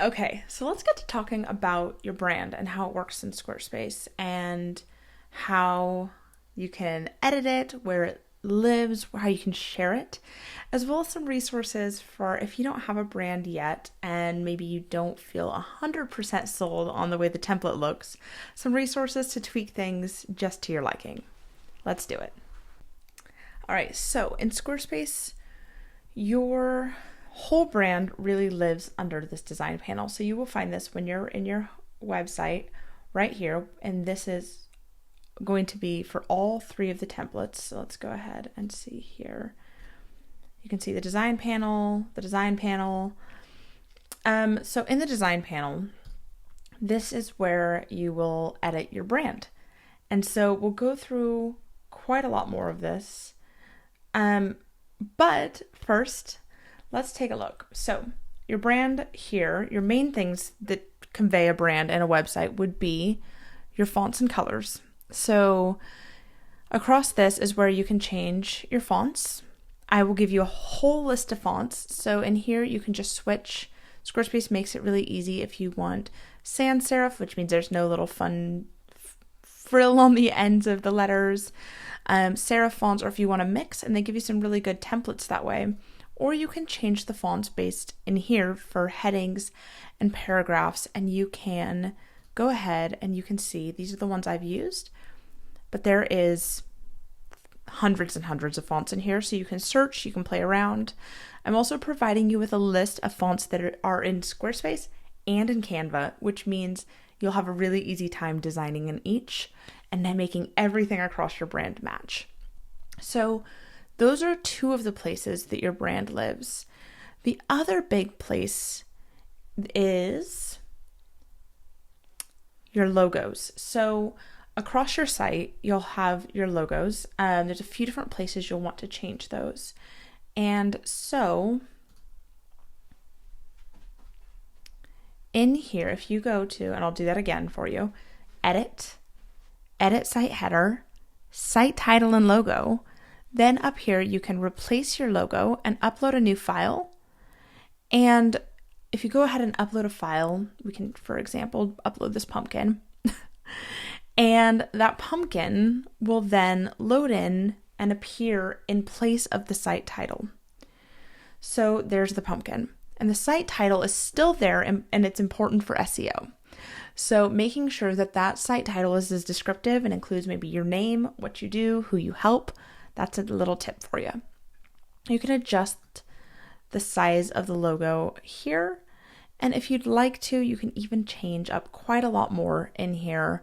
Okay, so let's get to talking about your brand and how it works in Squarespace and how you can edit it, where it lives, how you can share it, as well as some resources for if you don't have a brand yet and maybe you don't feel 100% sold on the way the template looks, some resources to tweak things just to your liking. Let's do it. All right, so in Squarespace, your whole brand really lives under this design panel. So you will find this when you're in your website right here, and this is going to be for all three of the templates. So let's go ahead and see here. You can see the design panel, the design panel. So in the design panel, this is where you will edit your brand. And so we'll go through quite a lot more of this. But first, let's take a look. So your brand here, your main things that convey a brand and a website would be your fonts and colors. So across this is where you can change your fonts. I will give you a whole list of fonts. So in here, you can just switch. Squarespace makes it really easy if you want sans serif, which means there's no little fun frill on the ends of the letters. Serif fonts, or if you want to mix, and they give you some really good templates that way. Or you can change the fonts based in here for headings and paragraphs, and you can go ahead and you can see these are the ones I've used, but there is hundreds and hundreds of fonts in here, so you can search, you can play around. I'm also providing you with a list of fonts that are in Squarespace and in Canva, which means you'll have a really easy time designing in each and then making everything across your brand match. So those are two of the places that your brand lives. The other big place is your logos. So across your site, you'll have your logos. There's a few different places you'll want to change those. And so in here, if you go to, and I'll do that again for you, edit site header, site title and logo, then up here you can replace your logo and upload a new file. And if you go ahead and upload a file, we can, for example, upload this pumpkin. And that pumpkin will then load in and appear in place of the site title. So there's the pumpkin. And the site title is still there, and it's important for SEO. So making sure that that site title is as descriptive and includes maybe your name, what you do, who you help, that's a little tip for you. You can adjust the size of the logo here. And if you'd like to, you can even change up quite a lot more in here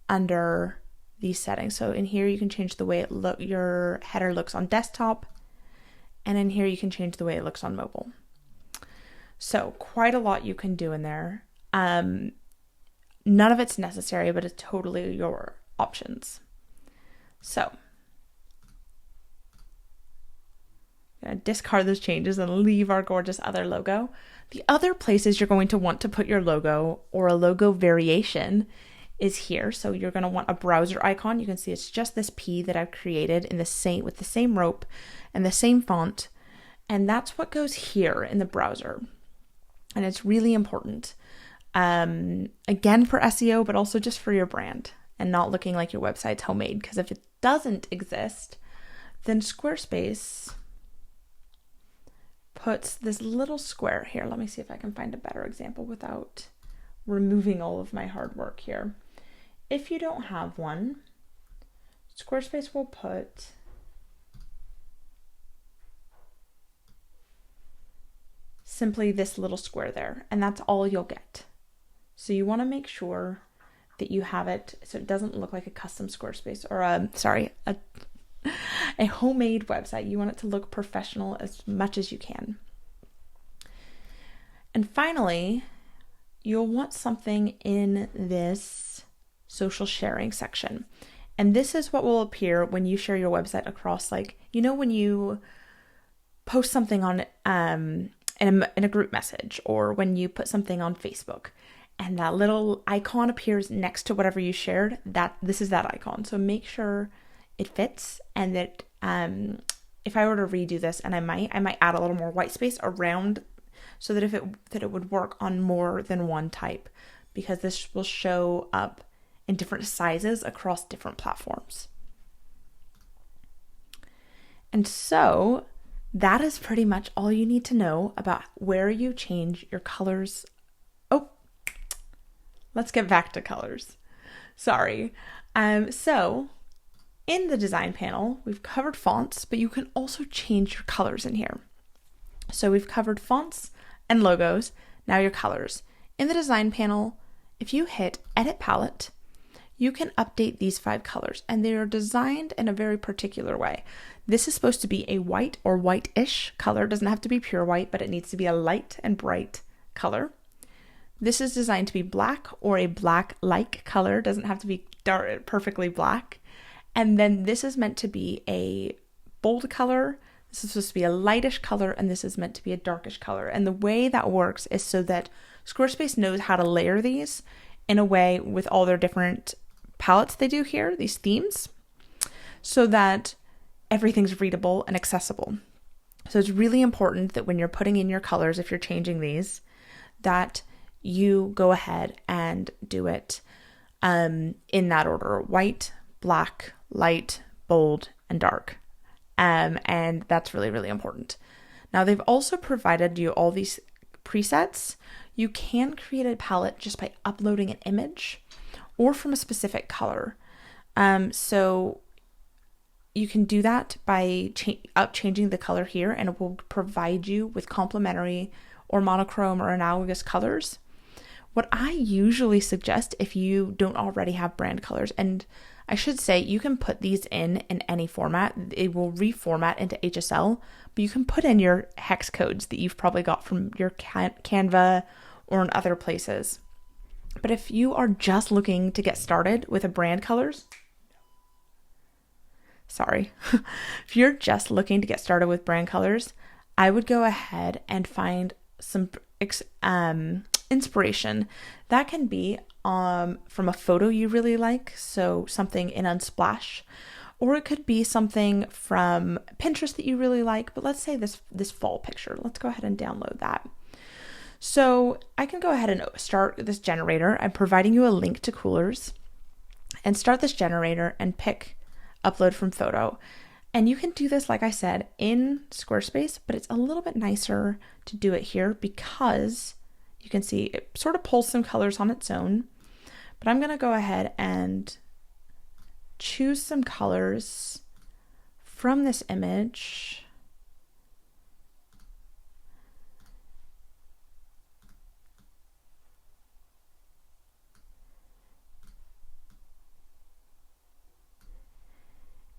under these settings. So in here, you can change the way your header looks on desktop. And in here, you can change the way it looks on mobile. So quite a lot you can do in there. None of it's necessary, but it's totally your options. So I'm going to discard those changes and leave our gorgeous other logo. The other places you're going to want to put your logo or a logo variation is here. So you're going to want a browser icon. You can see it's just this P that I've created in the same with the same rope and the same font. And that's what goes here in the browser. And it's really important. Again, for SEO, but also just for your brand and not looking like your website's homemade. Because if it doesn't exist, then Squarespace puts this little square here. Let me see if I can find a better example without removing all of my hard work here. If you don't have one, Squarespace will put simply this little square there, and that's all you'll get. So you want to make sure that you have it so it doesn't look like a custom Squarespace or a homemade website. You want it to look professional as much as you can. And finally, you'll want something in this social sharing section. And this is what will appear when you share your website across, like, you know, when you post something on in a group message, or when you put something on Facebook and that little icon appears next to whatever you shared, this is that icon. So make sure it fits, and that if I were to redo this, and I might add a little more white space around so that it would work on more than one type, because this will show up in different sizes across different platforms. And so that is pretty much all you need to know about where you change your colors. Oh, let's get back to colors. Sorry. So in the design panel, we've covered fonts, but you can also change your colors in here. So we've covered fonts and logos, now your colors. In the design panel, if you hit Edit Palette, you can update these 5 colors, and they are designed in a very particular way. This is supposed to be a white or white-ish color. It doesn't have to be pure white, but it needs to be a light and bright color. This is designed to be black or a black-like color. It doesn't have to be dark, perfectly black. And then this is meant to be a bold color. This is supposed to be a lightish color, and this is meant to be a darkish color. And the way that works is so that Squarespace knows how to layer these in a way with all their different palettes they do here, these themes, so that everything's readable and accessible. So it's really important that when you're putting in your colors, if you're changing these, that you go ahead and do it in that order: white, black, light, bold, and dark. And that's really, really important. Now, they've also provided you all these presets. You can create a palette just by uploading an image or from a specific color. So you can do that by changing the color here, and it will provide you with complementary or monochrome or analogous colors. What I usually suggest, if you don't already have brand colors, and I should say you can put these in any format. It will reformat into HSL, but you can put in your hex codes that you've probably got from your Canva or in other places. But if you are just looking to get started with a brand colors, if you're just looking to get started with brand colors, I would go ahead and find some inspiration. That can be from a photo you really like, so something in Unsplash, or it could be something from Pinterest that you really like. But let's say this fall picture. Let's go ahead and download that. So I can go ahead and start this generator. I'm providing you a link to Coolers, and start this generator and pick upload from photo. And you can do this, like I said, in Squarespace, but it's a little bit nicer to do it here because you can see it sort of pulls some colors on its own. But I'm going to go ahead and choose some colors from this image.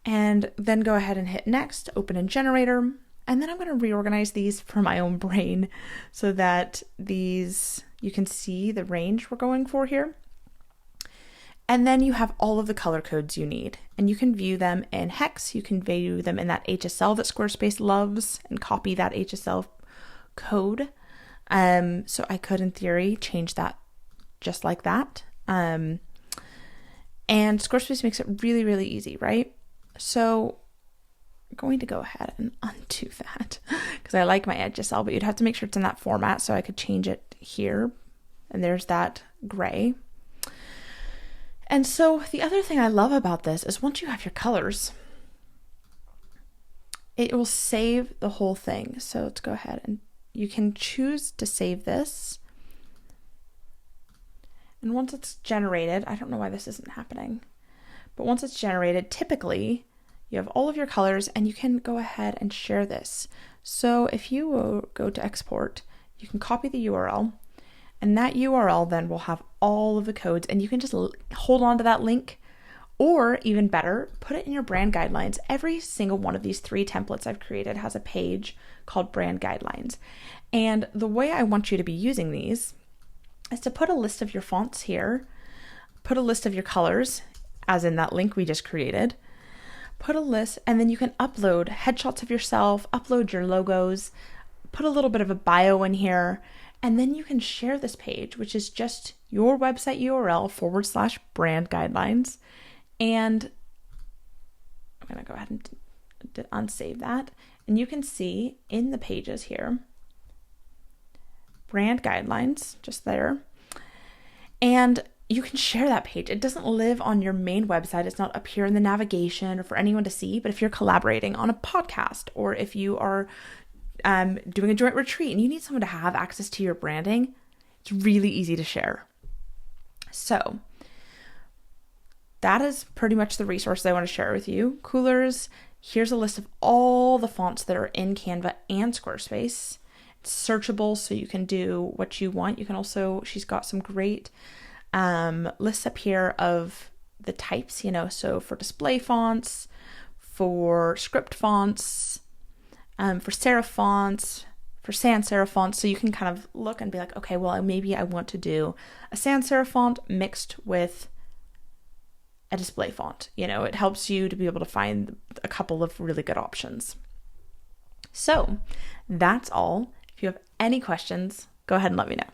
And then go ahead and hit next, open in generator. And then I'm going to reorganize these for my own brain so that these, you can see the range we're going for here. And then you have all of the color codes you need, and you can view them in hex. You can view them in that HSL that Squarespace loves and copy that HSL code. So I could, in theory, change that just like that. And Squarespace makes it really, really easy, right? So I'm going to go ahead and undo that because I like my HSL, but you'd have to make sure it's in that format, so I could change it here. And there's that gray. And so the other thing I love about this is once you have your colors, it will save the whole thing. So let's go ahead and you can choose to save this. And once it's generated, I don't know why this isn't happening, but once it's generated, typically you have all of your colors and you can go ahead and share this. So if you will go to export, you can copy the URL. And that URL then will have all of the codes, and you can just hold on to that link, or even better, put it in your brand guidelines. Every single one of these 3 templates I've created has a page called brand guidelines. And the way I want you to be using these is to put a list of your fonts here, put a list of your colors, as in that link we just created, put a list, and then you can upload headshots of yourself, upload your logos, put a little bit of a bio in here. And then you can share this page, which is just your website URL /brand guidelines. And I'm going to go ahead and unsave that. And you can see in the pages here brand guidelines just there. And you can share that page. It doesn't live on your main website. It's not up here in the navigation or for anyone to see. But if you're collaborating on a podcast, or if you are doing a joint retreat and you need someone to have access to your branding, it's really easy to share. So that is pretty much the resource I want to share with you. Coolers, here's a list of all the fonts that are in Canva and Squarespace. It's searchable, so you can do what you want. You can also, she's got some great lists up here of the types, so for display fonts, for script fonts, for serif fonts, for sans serif fonts. So you can kind of look and be like, okay, well, maybe I want to do a sans serif font mixed with a display font. It helps you to be able to find a couple of really good options. So that's all. If you have any questions, go ahead and let me know.